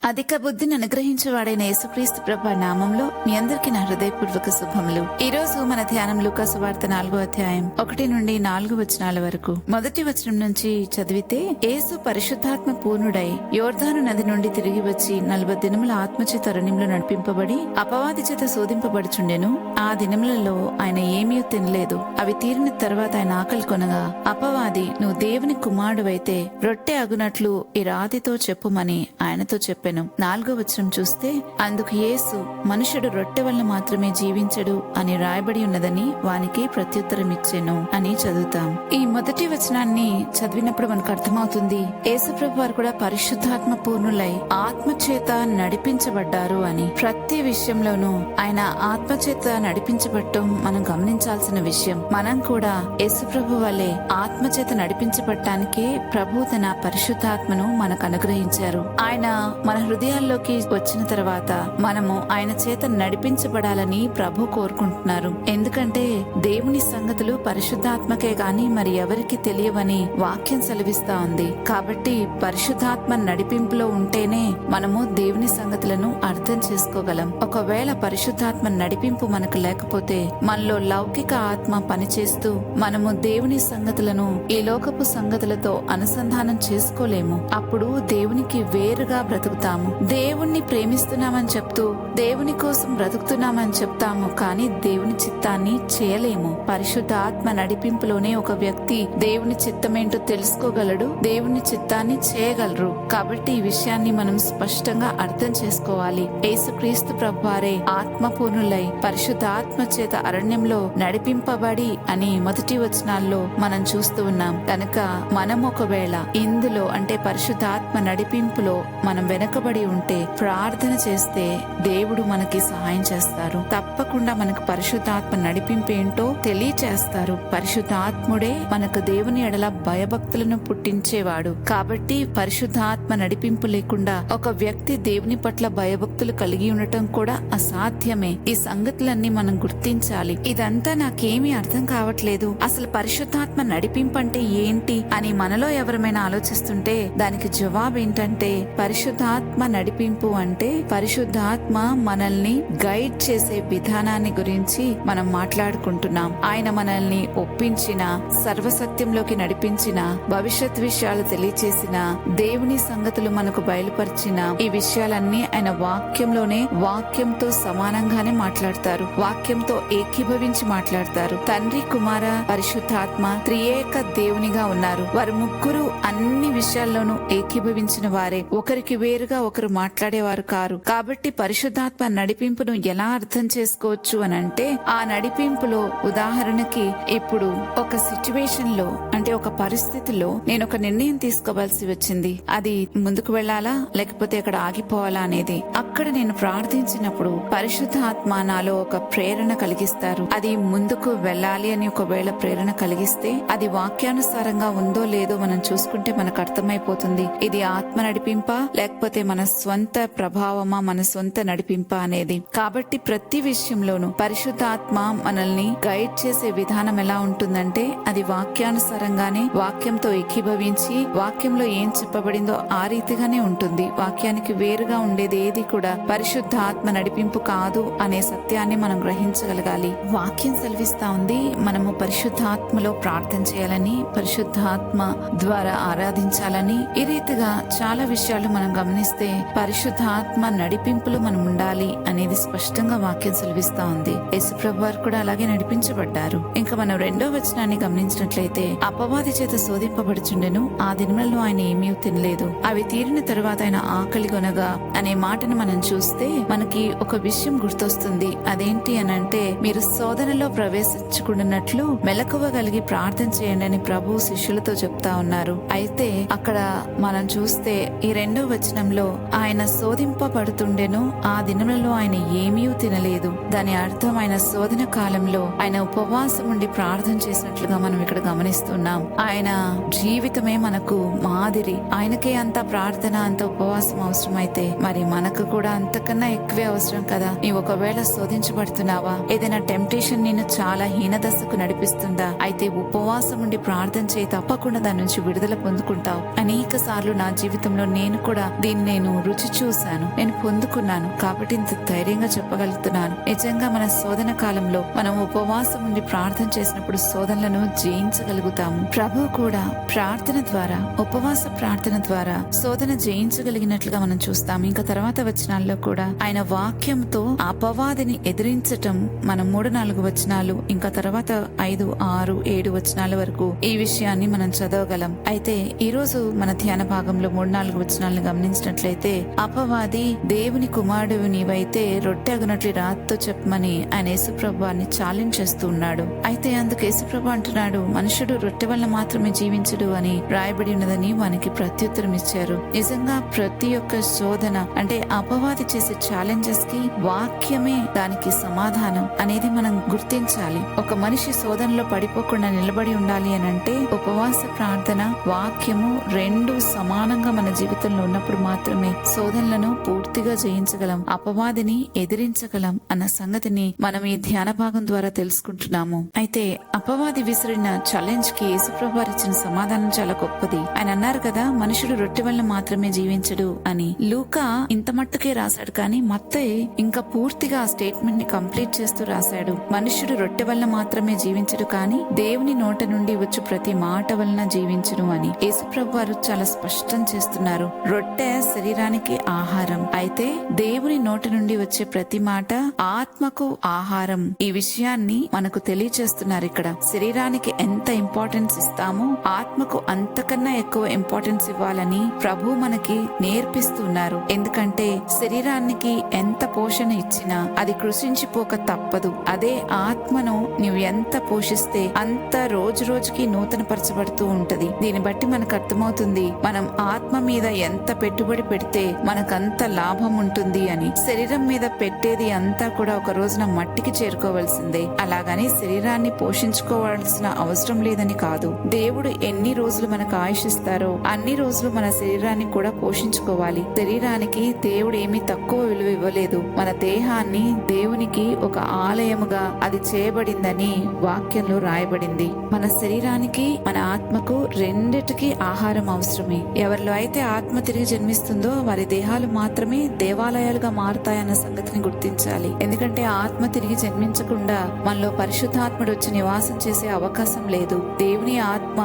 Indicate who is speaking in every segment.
Speaker 1: అధిక బుద్ధిని అనుగ్రహించేవాడైన యేసుక్రీస్తు ప్రభు నామంలో మీ అందరికీ నా హృదయపూర్వక శుభములు. ఈ రోజు మన ధ్యానం లూకా సువార్త 4వ అధ్యాయం 1 నుండి 4 వచనాల వరకు. మొదటి వచనం నుంచి చదివితే, యేసు పరిశుద్ధాత్మ పూర్ణుడై యోర్దాను నది నుండి తిరిగి వచ్చి 40 దినముల ఆత్మచేత అరణ్యంలో నడిపింపబడి అపవాది చేత శోధింపబడుచుండెను. ఆ దినములలో ఆయన ఏమీ తినలేదు. అవి తీరిన తర్వాత ఆయన ఆకలి కొనగా, అపవాది, నువ్వు దేవుని కుమారుడువైతే రొట్టె అగునట్లు ఈ రాతితో చెప్పుమని ఆయనతో చెప్పాను. 4వ వచనం చూస్తే, అందుకు యేసు, మనుషుడు రొట్టె వల్ల మాత్రమే జీవించడు అని రాయబడి ఉన్నదని వానికి ప్రత్యుత్తరం ఇచ్చెను అని చదువుతాం. ఈ మొదటి వచనాన్ని చదివినప్పుడు మనకు అర్థమవుతుంది, యేసు ప్రభు వారు కూడా పరిశుద్ధాత్మ పూర్ణులై ఆత్మచేత నడిపించబడ్డారు అని. ప్రతి విషయంలోనూ ఆయన ఆత్మచేత నడిపించబడటం మనం గమనించాల్సిన విషయం. మనం కూడా యేసు ప్రభు వల్లే ఆత్మచేత నడిపించబడటానికే ప్రభు తన పరిశుద్ధాత్మను మనకు అనుగ్రహించారు. ఆయన మన హృదయాల్లోకి వచ్చిన తర్వాత మనము ఆయన చేత నడిపించబడాలని ప్రభు కోరుకుంటున్నారు. ఎందుకంటే దేవుని సంగతులు పరిశుద్ధాత్మకే గాని మరి ఎవరికి తెలియవని వాక్యం సెలవిస్తా ఉంది. కాబట్టి పరిశుద్ధాత్మ నడిపింపులో ఉంటేనే మనము దేవుని సంగతులను అర్థం చేసుకోగలం. ఒకవేళ పరిశుద్ధాత్మ నడిపింపు మనకు లేకపోతే మనలో లౌకిక ఆత్మ పనిచేస్తూ మనము దేవుని సంగతులను ఈ లోకపు సంగతులతో అనుసంధానం చేసుకోలేము. అప్పుడు దేవునికి వేరుగా బ్రతుకుతాము. దేవుణ్ణి ప్రేమిస్తున్నామని చెప్తూ దేవుని కోసం బ్రతుకుతున్నామని చెప్తాము, కానీ దేవుని చిత్తాన్ని చేయలేము. పరిశుద్ధ ఆత్మ నడిపింపులోనే ఒక వ్యక్తి దేవుని చిత్తమేంటో తెలుసుకోగలడు, దేవుని చిత్తాన్ని చేయగలరు. కాబట్టి ఈ విషయాన్ని మనం స్పష్టంగా అర్థం చేసుకోవాలి. యేసుక్రీస్తు ప్రభువారే ఆత్మపూర్ణులై పరిశుద్ధ ఆత్మ చేత అరణ్యంలో నడిపింపబడి అని మొదటి వచనాల్లో మనం చూస్తూ ఉన్నాం. కనుక మనం ఒకవేళ ఇందులో అంటే పరిశుద్ధ ఆత్మ నడిపింపులో మనం వెనకబడి ఉంటే ప్రార్థన చేస్తే దేవుడు మనకి సహాయం చేస్తారు. తప్పకుండా మనకు పరిశుద్ధాత్మ నడిపింపు ఏంటో తెలియచేస్తారు. పరిశుద్ధాత్ముడే మనకు దేవుని ఎడల భయభక్తులను పుట్టించేవాడు. కాబట్టి పరిశుద్ధాత్మ నడిపింపు లేకుండా ఒక వ్యక్తి దేవుని పట్ల భయభక్తులు కలిగి ఉండటం కూడా అసాధ్యమే. ఈ సంగతులన్నీ మనం గుర్తించాలి. ఇదంతా నాకేమీ అర్థం కావట్లేదు, అసలు పరిశుద్ధాత్మ నడిపింపు అంటే ఏంటి అని మనలో ఎవరమైనా ఆలోచిస్తుంటే దానికి జవాబు ఏంటంటే, పరిశుద్ధాత్మ నడిపింపు అంటే పరిశుద్ధాత్మ మనల్ని గైడ్ చేసే విధానాన్ని గురించి మనం మాట్లాడుకుంటున్నాం. ఆయన మనల్ని ఒప్పించిన, సర్వసత్యంలోకి నడిపించిన, భవిష్యత్ విషయాలు తెలియచేసిన, దేవుని సంగతులు మనకు బయలుపరిచిన ఈ విషయాలన్నీ ఆయన వాక్యంలోనే వాక్యంతో సమానంగానే మాట్లాడతారు, వాక్యంతో ఏకీభవించి మాట్లాడతారు. తండ్రి, కుమార, పరిశుద్ధాత్మ త్రియేక దేవునిగా ఉన్నారు. వారు ముగ్గురు అన్ని విషయాల్లోనూ ఏకీభవించిన వారే, ఒకరికి వేరుగా ఒకరు మాట్లాడేవారు కారు. కాబట్టి పరిశుద్ధాత్మ నడిపింపును ఎలా అర్థం చేసుకోవచ్చు అని అంటే, ఆ నడిపింపులో ఉదాహరణకి ఇప్పుడు ఒక సిచ్యువేషన్ లో అంటే ఒక పరిస్థితిలో నేను ఒక నిర్ణయం తీసుకోవాల్సి వచ్చింది. అది ముందుకు వెళ్లాలా లేకపోతే అక్కడ ఆగిపోవాలా అనేది. అక్కడ నేను ప్రార్థించినప్పుడు పరిశుద్ధాత్మ నాలో ఒక ప్రేరణ కలిగిస్తారు. అది ముందుకు వెళ్ళాలి అని ఒకవేళ ప్రేరణ కలిగిస్తే అది వాక్యానుసారంగా ఉందో లేదో మనం చూసుకుంటే మనకు అర్థమైపోతుంది. ఇది ఆత్మ నడిపింపా లేకపోతే మన స్వంత ప్రభావమా, మన సొంత నడిపింపా అనేది. కాబట్టి ప్రతి విషయంలోనూ పరిశుద్ధాత్మ మనల్ని గైడ్ చేసే విధానం ఎలా ఉంటుందంటే, అది వాక్యానుసారంగానే వాక్యంతో ఏకీభవించి వాక్యంలో ఏం చెప్పబడిందో ఆ రీతిగానే ఉంటుంది. వాక్యానికి వేరుగా ఉండేది ఏది కూడా పరిశుద్ధాత్మ నడిపింపు కాదు అనే సత్యాన్ని మనం గ్రహించగలగాలి. వాక్యం సెలవిస్తా ఉంది, మనము పరిశుద్ధాత్మలో ప్రార్థన చేయాలని, పరిశుద్ధాత్మ ద్వారా ఆరాధించాలని. ఈ రీతిగా చాలా విషయాలు మనం గమనిస్తే పరిశుద్ధాత్మ నడిపింపులో మనం ఉండాలి అనేది స్పష్టంగా వాక్యం సెలవిస్తా ఉంది. యేసుప్రభు వారు కూడా అలాగే నడిపించబడ్డారు. ఇంకా మనం 2వ వచనాన్ని గమనించినట్లయితే, అపవాది చేత శోధింపబడుచుండెను. ఆ దినములలో ఆయన ఏమీ తినలేదు. అవి తీరిన తరువాత ఆయన ఆకలి కొనగా అనే మాటను మనం చూస్తే మనకి ఒక విషయం గుర్తొస్తుంది. అదేంటి అనంటే, మీరు శోధనలో ప్రవేశించుకున్నట్లు మెలకువ కలిగి ప్రార్థన చేయండి అని ప్రభు శిష్యులతో చెప్తా ఉన్నారు. అయితే అక్కడ మనం చూస్తే ఈ 2వ వచనంలో ఆయన శోధింపబడుతుండెను, ఆ దినములలో ఆయన ఏమీ తినలేదు. దాని అర్థం ఆయన శోధన కాలంలో ఆయన ఉపవాసం ఉండి ప్రార్థన చేసినట్లుగా మనం ఇక్కడ గమనిస్తున్నాం. ఆయన జీవితమే మనకు మాదిరి. ఆయనకే అంత ప్రార్థన, అంత ఉపవాసం అవసరమైతే మరి మనకు కూడా అంతకన్నా ఎక్కువే అవసరం కదా. నీవు ఒకవేళ శోధించబడుతున్నావా, ఏదైనా టెంప్టేషన్ నిన్ను చాలా హీనదశకు నడిపిస్తుందా, అయితే ఉపవాసం ఉండి ప్రార్థన చేయి, తప్పకుండా దాని నుంచి విడుదల పొందుకుంటావు. అనేక సార్లు నా జీవితంలో నేను కూడా దీన్ని నేను రుచి చూశాను, నేను పొందుకున్నాను, కాబట్టి ఇంత ధైర్యంగా చెప్పగలుగుతున్నాను. నిజంగా మన శోధన కాలంలో మనం ఉపవాసం ఉండి ప్రార్థన చేసినప్పుడు శోధనలను జయించగలుగుతాము. ప్రభు కూడా ప్రార్థన ద్వారా, ఉపవాస ప్రార్థన ద్వారా శోధన జయించగలిగినట్లుగా మనం చూస్తాం. ఇంకా తర్వాత వచనాల్లో కూడా ఆయన వాక్యంతో అపవాదిని ఎదిరించటం మనం 3-4 వచనాలు, ఇంకా తర్వాత 5, 6, 7 వచనాల వరకు ఈ విషయాన్ని మనం చదవగలం. అయితే ఈ రోజు మన ధ్యాన భాగంలో 3-4 వచనాలను గమనించినట్లయితే, అపవాది దేవుని కుమారుడు నీవైతే రొట్టె అగునట్లు రాత్తో చెప్పమని ఆయన యేసుప్రభు వారిని ఛాలెంజ్ చేస్తూ ఉన్నాడు. అయితే అందుకు యేసుప్రభు అంటున్నాడు, మనుషుడు రొట్టె వల్ల మాత్రమే జీవించడు అని రాయబడి ఉన్నదని వానికి ప్రత్యుత్తరం ఇచ్చారు. నిజంగా ప్రతి ఒక్క శోధన అంటే అపవాది చేసే ఛాలెంజెస్ కి వాక్యమే దానికి సమాధానం అనేది మనం గుర్తించాలి. ఒక మనిషి శోధనలో పడిపోకుండా నిలబడి ఉండాలి అని అంటే ఉపవాస ప్రార్థన, వాక్యము రెండు సమానంగా మన జీవితంలో ఉన్నప్పుడు మాత్రమే శోధనలను పూర్తిగా జయించగలం, అపవాదిని ఎదిరించగలం అన్న సంగతిని మనం ఈ ధ్యాన భాగం ద్వారా తెలుసుకుంటున్నాము. అయితే అపవాది విసిరిన ఛాలెంజ్ కి యేసుప్రభు వారు ఇచ్చిన సమాధానం చాలా గొప్పది. ఆయన అన్నారు కదా, మనుషుడు రొట్టె వల్ల మాత్రమే జీవించడు అని. లూకా ఇంత మట్టుకే రాశాడు, కానీ మత్తయి ఇంకా పూర్తిగా ఆ స్టేట్మెంట్ ని కంప్లీట్ చేస్తూ రాశాడు. మనుషుడు రొట్టె వల్ల మాత్రమే జీవించడు, కానీ దేవుని నోట నుండి వచ్చు ప్రతి మాట వలన జీవించును అని యేసుప్రభు వారు చాలా స్పష్టం చేస్తున్నారు. రొట్టె శరీరానికి ఆహారం, అయితే దేవుని నోట నుండి వచ్చే ప్రతి మాట ఆత్మకు ఆహారం. ఈ విషయాన్ని మనకు తెలియచేస్తున్నారు ఇక్కడ. శరీరానికి ఎంత ఇంపార్టెన్స్ ఇస్తామో ఆత్మకు అంతకన్నా ఎక్కువ ఇంపార్టెన్స్ ఇవ్వాలని ప్రభు మనకి నేర్పిస్తున్నారు. ఎందుకంటే శరీరానికి ఎంత పోషణ ఇచ్చినా అది కృషించిపోక తప్పదు. అదే ఆత్మను నువ్వు ఎంత పోషిస్తే అంత రోజు రోజుకి నూతన పరచబడుతూ ఉంటది. దీన్ని బట్టి మనకు అర్థమవుతుంది మనం ఆత్మ మీద ఎంత పెట్టుబడి పెడితే మనకంత లాభం ఉంటుంది అని. శరీరం మీద పెట్టేది అంతా కూడా ఒక రోజున మట్టికి చేరుకోవాల్సిందే. అలాగని శరీరాన్ని పోషించుకోవాల్సిన అవసరం లేదని కాదు. దేవుడు ఎన్ని రోజులు మనకు ఆయుష్ ఇస్తారో అన్ని రోజులు మన శరీరాన్ని కూడా పోషించుకోవాలి. శరీరానికి దేవుడు ఏమీ తక్కువ విలువ ఇవ్వలేదు. మన దేహాన్ని దేవునికి ఒక ఆలయముగా అది చేయబడిందని వాక్యంలో రాయబడింది. మన శరీరానికి మన ఆత్మకు రెండిటికి ఆహారం అవసరమే. ఎవరిలో అయితే ఆత్మ తిరిగి జన్మిస్తుందో వారి దేహాలు మాత్రమే దేవాలయాలుగా మారుతాయన్న సంగతిని గుర్తించాలి. ఎందుకంటే ఆత్మ తిరిగి జన్మించకుండా మనలో పరిశుద్ధాత్ముడు వచ్చి నివాసం చేసే అవకాశం లేదు. దేవుని ఆత్మ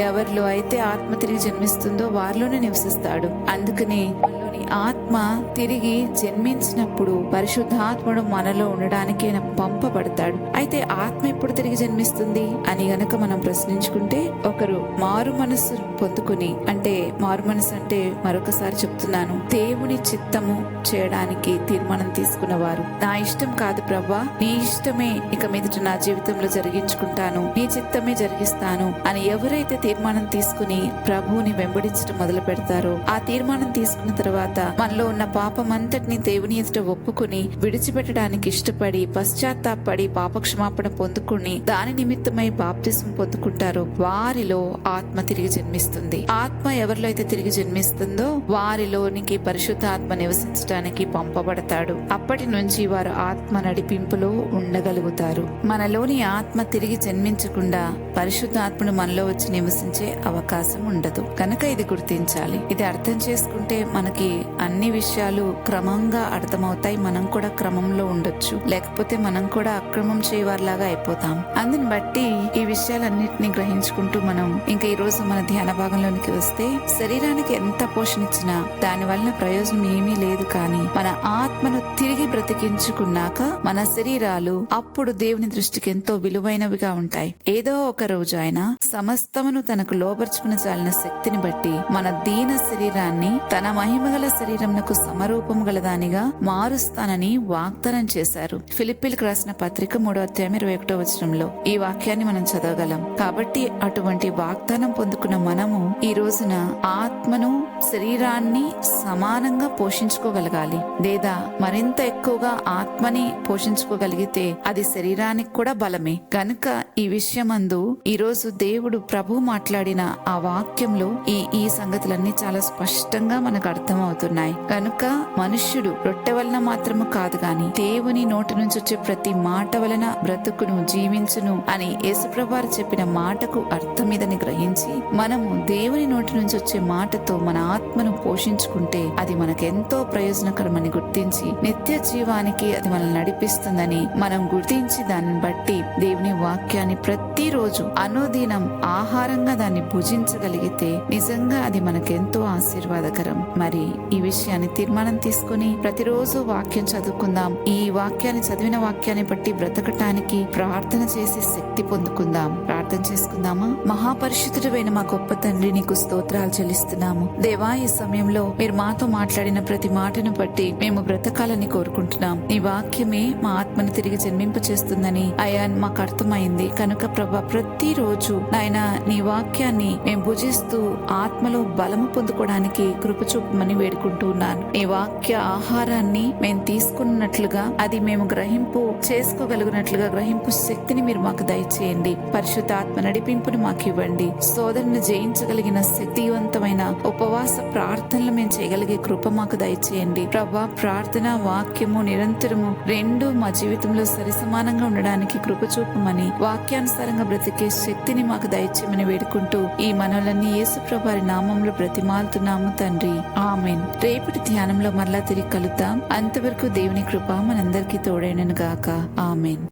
Speaker 1: ఎవరిలో అయితే ఆత్మ తిరిగి జన్మిస్తుందో వారిలోనే నివసిస్తాడు. అందుకని మనలోని ఆత్మ తిరిగి జన్మించినప్పుడు పరిశుద్ధాత్ముడు మనలో ఉండడానికి ఆయన పంపబడతాడు. అయితే ఆత్మ ఎప్పుడు తిరిగి జన్మిస్తుంది అని గనక మనం ప్రశ్నించుకుంటే, ఒకరు మారు మనసు పొందుకుని, అంటే మారు మనసు అంటే మరొకసారి చెప్తున్నాను, దేవుని చిత్తము చేయడానికి తీర్మానం తీసుకున్నవారు. నా ఇష్టం కాదు ప్రభా, నీ ఇష్టమే ఇక మీదట నా జీవితంలో జరిగించుకుంటాను, నీ చిత్తమే జరిగిస్తాను అని ఎవరైతే తీర్మానం తీసుకుని ప్రభువుని వెంబడించడం మొదలు పెడతారో, ఆ తీర్మానం తీసుకున్న తర్వాత మనలో ఉన్న పాపం అంతటిని దేవుని ఎదుట ఒప్పుకుని విడిచిపెట్టడానికి ఇష్టపడి పశ్చాత్తాపడి పాపక్షమాపణ పొందుకుని దాని నిమిత్తమై బాప్తిస్మం పొందుకుంటారో వారిలో ఆత్మ తిరిగి జన్మిస్తుంది. ఆత్మ ఎవరిలో అయితే తిరిగి జన్మిస్తుందో వారిలోనికి పరిశుద్ధ ఆత్మ నివసించడానికి పంపబడతాడు. అప్పటి నుంచి వారు ఆత్మ నడిపింపులో ఉండగలుగుతారు. మనలోని ఆత్మ తిరిగి జన్మించకుండా పరిశుద్ధ ఆత్మను మనలో వచ్చి నివసించే అవకాశం ఉండదు. కనుక ఇది గుర్తించాలి. ఇది అర్థం చేసుకుంటే మనకి అన్ని విషయాలు క్రమంగా అర్థమవుతాయి. మనం కూడా క్రమంలో ఉండొచ్చు, లేకపోతే మనం కూడా అక్రమం చేయవారిలాగా అయిపోతాం. అందుని బట్టి ఈ విషయాలన్నిటిని గ్రహించుకుంటూ మనం ఇంకా ఈ రోజు మన ధ్యాన భాగంలోనికి వస్తే, శరీరానికి ఎంత పోషణ ఇచ్చినా దాని వలన ప్రయోజనం ఏమీ లేదు. కానీ మన ఆత్మను తిరిగి బ్రతికించుకున్నాక మన శరీరాలు అప్పుడు దేవుని దృష్టికి ఎంతో విలువైనవిగా ఉంటాయి. ఏదో ఒక రోజు ఆయన సమస్తమును తనకు లోబర్చుకుని చాలిన శక్తిని బట్టి మన దీన శరీరాన్ని తన మహిమగల శరీరంకు సమరూపం గలదానిగా మారుస్తానని వాగ్దానం చేశారు. ఫిలిప్పీలకు రాసిన పత్రిక 3:21 ఈ వాక్యాన్ని మనం చదవగలం. కాబట్టి అటువంటి వాగ్దానం పొందుకున్న మనము ఈ రోజున ఆత్మను శరీరాన్ని సమానంగా పోషించుకోగలగాలి. లేదా మరి మరింత ఎక్కువగా ఆత్మని పోషించుకోగలిగితే అది శరీరానికి కూడా బలమే. గనుక ఈ విషయమందు ఈరోజు దేవుడు ప్రభు మాట్లాడిన ఆ వాక్యంలో ఈ సంగతులన్నీ చాలా స్పష్టంగా మనకు అర్థం అవుతున్నాయి. గనుక మనుష్యుడు రొట్టె వలన మాత్రము కాదు గాని దేవుని నోటి నుంచి వచ్చే ప్రతి మాట వలన బ్రతుకును జీవించును అని యేసుప్రభువారు చెప్పిన మాటకు అర్థం ఇదని గ్రహించి మనము దేవుని నోటి నుంచి వచ్చే మాటతో మన ఆత్మను పోషించుకుంటే అది మనకెంతో ప్రయోజనకరమని గుర్తించి నిత్య జీవానికి అది మనల్ని నడిపిస్తుందని మనం గుర్తించి దాన్ని బట్టి దేవుని వాక్యాన్ని ప్రతిరోజు అనుదినం ఆహారంగా దాన్ని భుజించగలిగితే నిజంగా అది మనకెంతో ఆశీర్వాదకరం. మరి ఈ విషయాన్ని తీర్మానం తీసుకుని ప్రతిరోజు వాక్యం చదువుకుందాం. ఈ వాక్యాన్ని చదివిన వాక్యాన్ని బట్టి బ్రతకటానికి ప్రార్థన చేసి శక్తి పొందుకుందాం. ప్రార్థన చేసుకుందామా? మహాపరిశుద్ధుడైన మా గొప్ప తండ్రి, నీకు స్తోత్రాలు చెల్లిస్తున్నాము. దేవా, ఈ సమయంలో మీరు మాతో మాట్లాడిన ప్రతి మాటను బట్టి మేము బ్రతకాలని కోరుకుంటున్నాం. ఈ వాక్యమే మా ఆత్మని తిరిగి జన్మింప చేస్తుందని అయా మాకు అర్థమైంది. కనుక ప్రభా, ప్రతిరోజు నాయన నీ వాక్యాన్ని మేము భుజిస్తూ ఆత్మలో బలము పొందుకోవడానికి కృప చూపమని వేడుకుంటూ ఉన్నాను. ఈ వాక్య ఆహారాన్ని మేము తీసుకున్నట్లుగా అది మేము గ్రహింపు చేసుకోగలిగినట్లుగా గ్రహింపు శక్తిని మీరు మాకు దయచేయండి. పరిశుద్ధ ఆత్మ నడిపింపును మాకు ఇవ్వండి. సోదరుని జయించగలిగిన శక్తివంతమైన ఉపవాస ప్రార్థనలు మేము చేయగలిగే కృప మాకు దయచేయండి. ప్రభా, ప్రార్థన వాక్యము నిరంతరము రెండు మా జీవితంలో సరిసమానంగా ఉండడానికి కృప చూపమని, వాక్యానుసారంగా బ్రతికే శక్తిని మాకు దయచేయమని వేడుకుంటూ ఈ మనవులన్నీ యేసు ప్రభువారి నామంలో బ్రతిమాలుతున్నాము తండ్రి. ఆమెన్. రేపటి ధ్యానంలో మరలా తిరిగి కలుద్దాం. అంతవరకు దేవుని కృప మనందరికీ తోడైనను గాక. ఆమెన్.